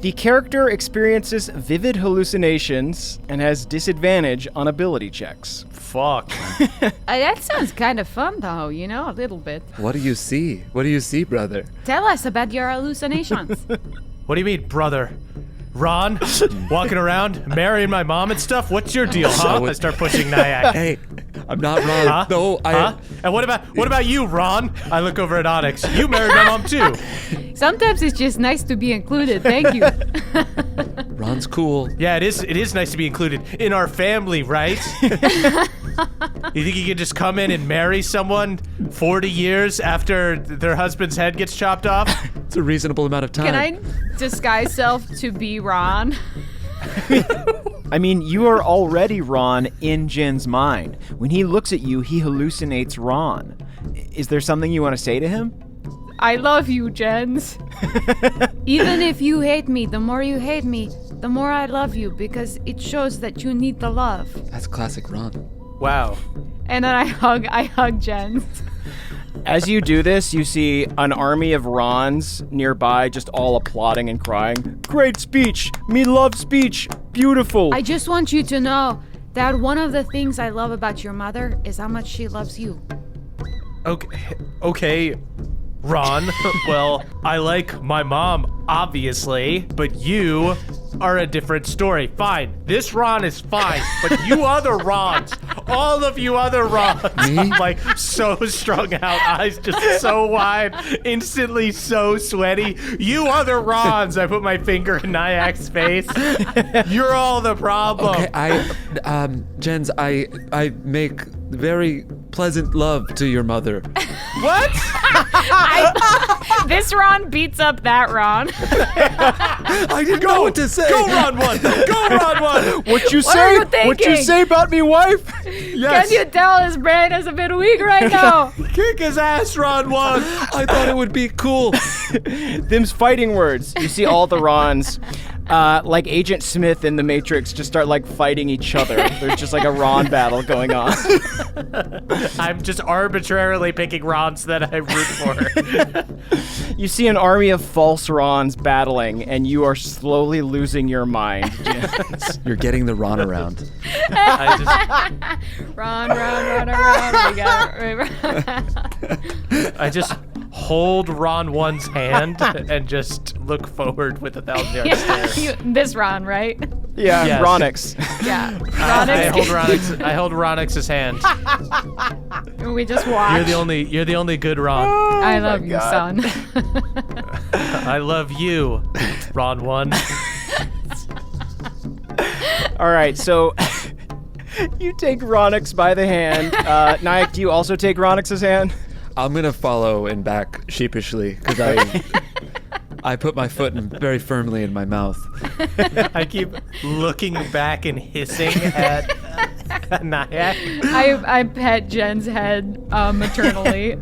The character experiences vivid hallucinations and has disadvantage on ability checks. Fuck. That sounds kind of fun, though, you know, a little bit. What do you see? What do you see, brother? Tell us about your hallucinations. What do you mean, brother? Ron? Walking around, marrying my mom and stuff? What's your deal, huh? I start pushing Nyack. Hey, I'm not Ron. Huh? No, Huh? And what about you, Ron? I look over at Onyx. You married my mom too. Sometimes it's just nice to be included. Thank you. Ron's cool. Yeah, it is nice to be included in our family, right? You think you can just come in and marry someone 40 years after their husband's head gets chopped off? It's a reasonable amount of time. Can I disguise self to be Ron? I mean, you are already Ron in Jin's mind. When he looks at you, he hallucinates Ron. Is there something you want to say to him? I love you, Jens. Even if you hate me, the more you hate me, the more I love you, because it shows that you need the love. That's classic Ron. Wow. And then I hug Jens. As you do this, you see an army of Rons nearby just all applauding and crying. Great speech! Me love speech! Beautiful! I just want you to know that one of the things I love about your mother is how much she loves you. Okay, Ron. Well, I like my mom, obviously, but you are a different story. Fine. This Ron is fine, but you other Rons, all of you other Rons, like so strung out, eyes just so wide, instantly so sweaty. You other Rons, I put my finger in Nyack's face. You're all the problem. Okay, Jens, I make very pleasant love to your mother. What? This Ron beats up that Ron. I didn't know what to say. Go Ron 1! Go Ron 1! What you What are say? you thinking? What you say about me, wife? Yes. Can you tell his brain is a bit weak right now? Kick his ass, Ron 1! I thought it would be cool. Them's fighting words. You see all the Rons, like Agent Smith in The Matrix, just start like fighting each other. There's just like a Ron battle going on. I'm just arbitrarily picking Rons that I root for. You see an army of false Rons battling, and you are slowly losing your mind. You're getting the Ron around. Ron. I just hold Ron 1's hand and just look forward with 1,000-yard stare. This Ron, right? Yeah, Yes. Ronix. Yeah. I hold Ronix's hand. We just watch. You're the only good Ron. I love you, son. I love you, Ron 1. All right, so you take Ronix by the hand. Nyack, do you also take Ronix's hand? I'm gonna follow in back sheepishly because I put my foot very firmly in my mouth. I keep looking back and hissing at Nyack. I pet Jen's head paternally.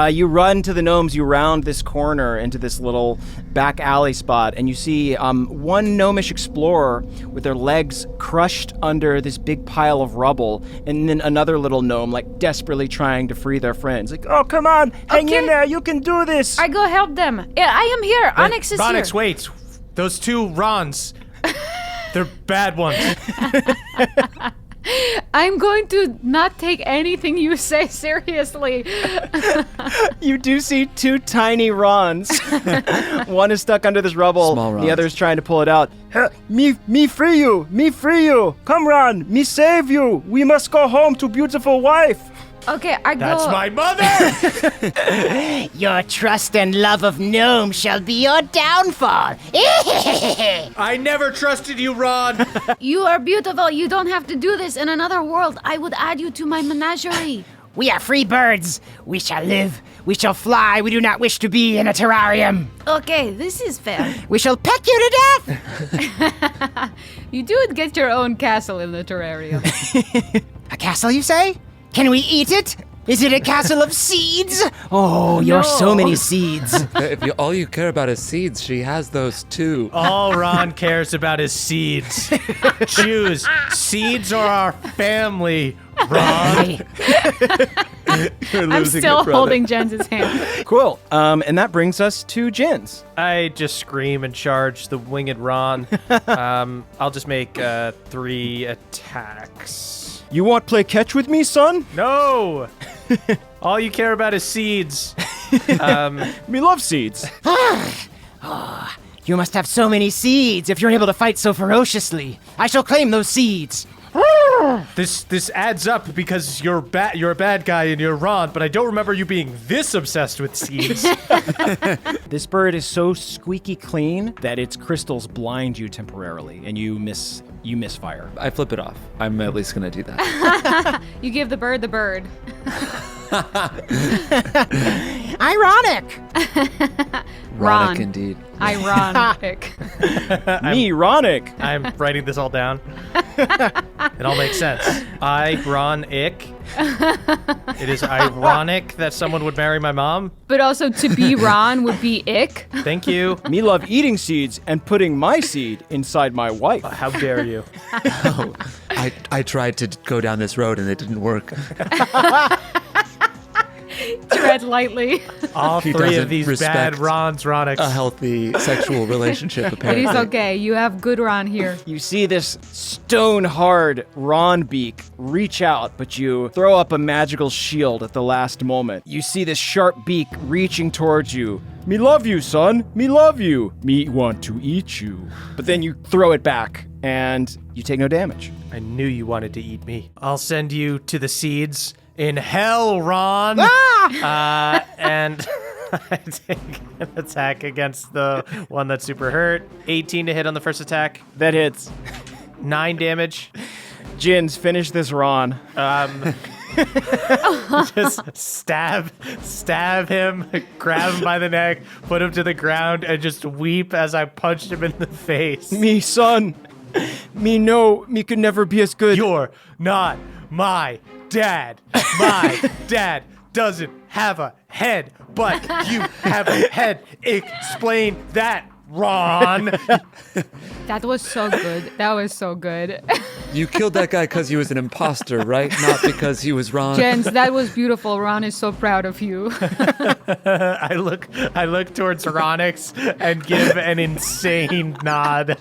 You run to the gnomes, you round this corner into this little back alley spot, and you see one gnomish explorer with their legs crushed under this big pile of rubble, and then another little gnome like desperately trying to free their friends. Like, oh, come on, hang in there, you can do this. I go help them. Yeah, I am here. Onyx is Onyx, here. wait. Those two Rons, they're bad ones. I'm going to not take anything you say seriously. You do see two tiny Rons. One is stuck under this rubble. Small Rons. The other is trying to pull it out. Me free you. Come Ron, me save you. We must go home to beautiful wife. Okay, I go. That's my mother! Your trust and love of gnomes shall be your downfall. I never trusted you, Ron. You are beautiful. You don't have to do this in another world. I would add you to my menagerie. We are free birds. We shall live. We shall fly. We do not wish to be in a terrarium. Okay, this is fair. We shall peck you to death. You do get your own castle in the terrarium. A castle, you say? Can we eat it? Is it a castle of seeds? Oh, you're so many seeds. If all you care about is seeds, she has those too. All Ron cares about is seeds. Choose. Seeds are our family, Ron. I'm still holding Jens' hand. Cool. And that brings us to Jins. I just scream and charge the winged Ron. I'll just make 3 attacks. You want play catch with me, son? No! All you care about is seeds. Me love seeds. You must have so many seeds if you're able to fight so ferociously. I shall claim those seeds. This adds up because you're a bad guy and you're Ron, but I don't remember you being this obsessed with seeds. This bird is so squeaky clean that its crystals blind you temporarily, and you misfire. I flip it off. I'm at least gonna do that. You give the bird the bird. Ironic. Ironic indeed. Ironic. Ironic. I'm writing this all down. It all makes sense. Ironic. It is ironic that someone would marry my mom. But also to be Ron would be ick. Thank you. Me love eating seeds and putting my seed inside my wife. How dare you? Oh, I tried to go down this road and it didn't work. Tread lightly. All He 3 of doesn't these respect bad Rons, Ronics. A healthy sexual relationship, It apparently. is okay. You have good Ron here. You see this stone-hard Ron beak reach out, but you throw up a magical shield at the last moment. You see this sharp beak reaching towards you. Me love you, son. Me love you. Me want to eat you. But then you throw it back, and you take no damage. I knew you wanted to eat me. I'll send you to the seeds in hell, Ron. And I take an attack against the one that's super hurt. 18 to hit on the first attack. That hits. 9 damage. Jins, finish this Ron. Just stab him, grab him by the neck, put him to the ground, and just weep as I punched him in the face. Me, son. Me know me could never be as good. You're not my dad. My dad doesn't have a head, but you have a head. Explain that, Ron. That was so good. That was so good. You killed that guy because he was an imposter, right? Not because he was Ron. Jens, that was beautiful. Ron is so proud of you. I look towards Ronix and give an insane nod.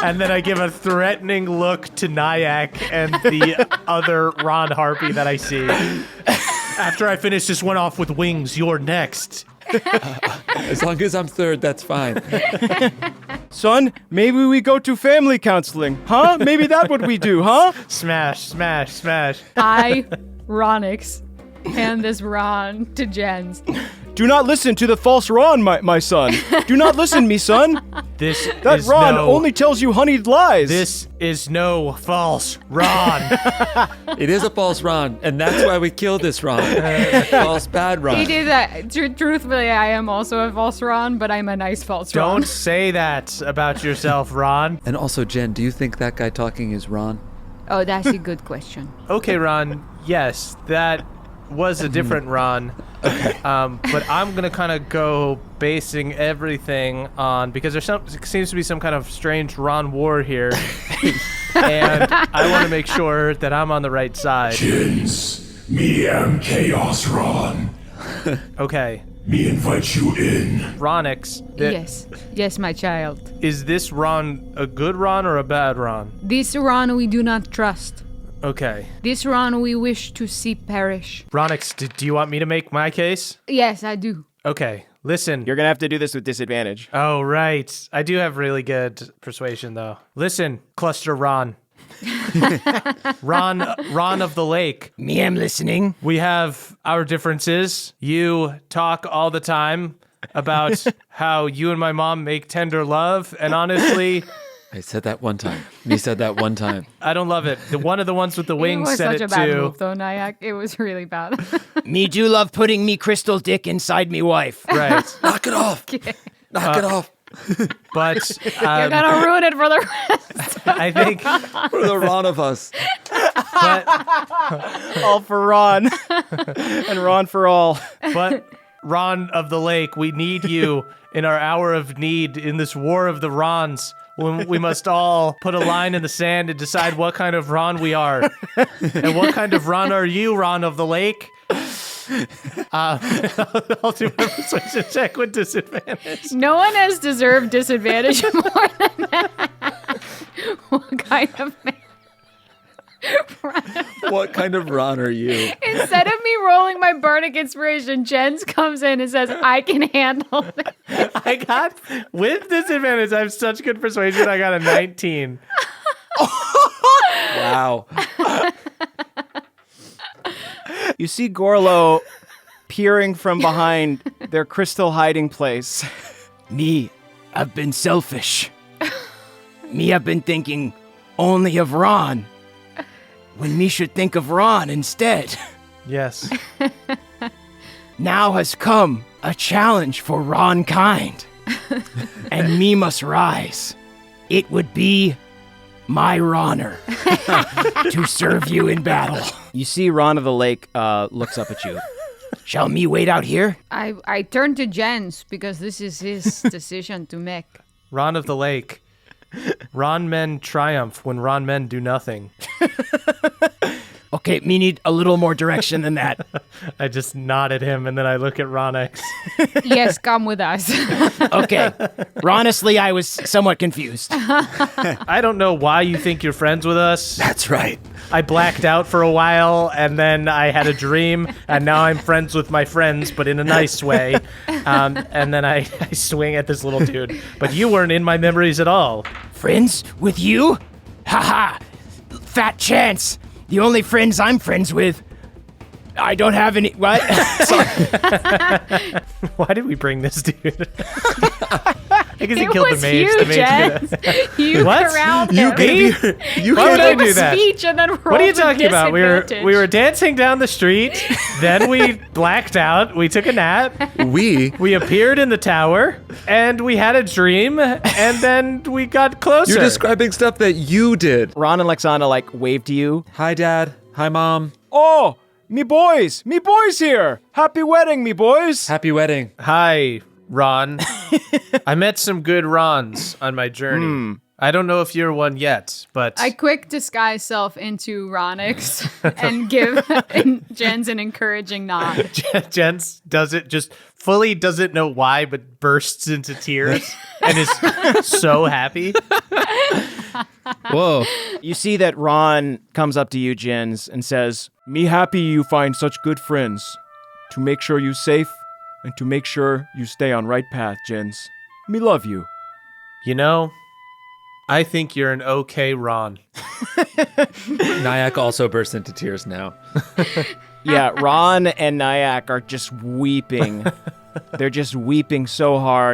And then I give a threatening look to Nyack and the other Ron Harpy that I see. After I finish this one off with wings, you're next. As long as I'm third, that's fine. Son, maybe we go to family counseling, huh? Maybe that's what we do, huh? Smash, smash, smash. Ronix. Hand this Ron to Jens. Do not listen to the false Ron, my son. Do not listen, me son. That Is Ron no, only tells you honeyed lies. This is no false Ron. It is a false Ron, and that's why we killed this Ron. False bad Ron. He did that. Truthfully, I am also a false Ron, but I'm a nice false Ron. Don't say that about yourself, Ron. And also, Jen, do you think that guy talking is Ron? Oh, that's a good question. Okay, Ron. Yes, that was a different Ron. Okay. But I'm gonna kind of go basing everything on because there seems to be some kind of strange Ron war here, and I want to make sure that I'm on the right side. Jins, me am Chaos Ron. Okay. Me invite you in. Ronix. Yes, my child. Is this Ron a good Ron or a bad Ron? This Ron we do not trust. Okay. This Ron we wish to see perish. Ronix, do you want me to make my case? Yes, I do. Okay. Listen. You're gonna have to do this with disadvantage. Oh, right. I do have really good persuasion, though. Listen, Cluster Ron. Ron of the Lake. Me am listening. We have our differences. You talk all the time about how you and my mom make tender love, and honestly, I said that one time. Me said that one time. I don't love it. One of the ones with the wings it was said such it a bad too. move, though, Nyack. It was really bad. Me do love putting me crystal dick inside me wife. Right. Knock it off. Knock it off. But You're gonna ruin it for the rest. I think For the Ron of us. All for Ron. And Ron for all. But Ron of the Lake, we need you in our hour of need in this war of the Rons. When we must all put a line in the sand and decide what kind of Ron we are. And what kind of Ron are you, Ron of the Lake? I'll do a persuasion check with disadvantage. No one has deserved disadvantage more than that. What kind of man? What kind of Ron are you? Instead of me rolling my bardic inspiration, Jens comes in and says, I can handle it. I got, with disadvantage, I have such good persuasion, I got a 19. Wow. You see Gorlo peering from behind their crystal hiding place. Me, I've been selfish. Me, I've been thinking only of Ron. When me should think of Ron instead. Yes. Now has come a challenge for Ron kind. And me must rise. It would be my honor to serve you in battle. You see Ron of the Lake looks up at you. Shall me wait out here? I turn to Jens because this is his decision to make. Ron of the Lake. Ron men triumph when Ron men do nothing. Okay, me need a little more direction than that. I just nod at him and then I look at Ronix. Yes, come with us. Okay. Honestly, I was somewhat confused. I don't know why you think you're friends with us. That's right. I blacked out for a while and then I had a dream and now I'm friends with my friends, but in a nice way. And then I swing at this little dude. But you weren't in my memories at all. Friends with you? Haha. Fat chance. The only friends I'm friends with. I don't have any. What? Sorry. Why did we bring this dude? I guess he It killed was the mage. you, The mage Jens. You What? corralled You him. gave you Why would I Gave a do that? speech and then rolled What are you with talking about? We disadvantage. were dancing down the street, then we blacked out, we took a nap, we appeared in the tower, and we had a dream, and then we got closer. You're describing stuff that you did. Ron and Lexana wave to you. Hi, Dad. Hi, Mom. Oh, me boys here. Happy wedding, me boys. Happy wedding. Hi, Ron. I met some good Rons on my journey. I don't know if you're one yet, but I quick disguise self into Ronix and give Jens an encouraging nod. Jens doesn't know why, but bursts into tears and is so happy. Whoa. You see that Ron comes up to you, Jens, and says, "Me happy you find such good friends. To make sure you safe, and to make sure you stay on right path, Jens. Me love you." You know, I think you're an okay Ron. Nyack also bursts into tears now. Yeah, Ron and Nyack are just weeping. They're just weeping so hard.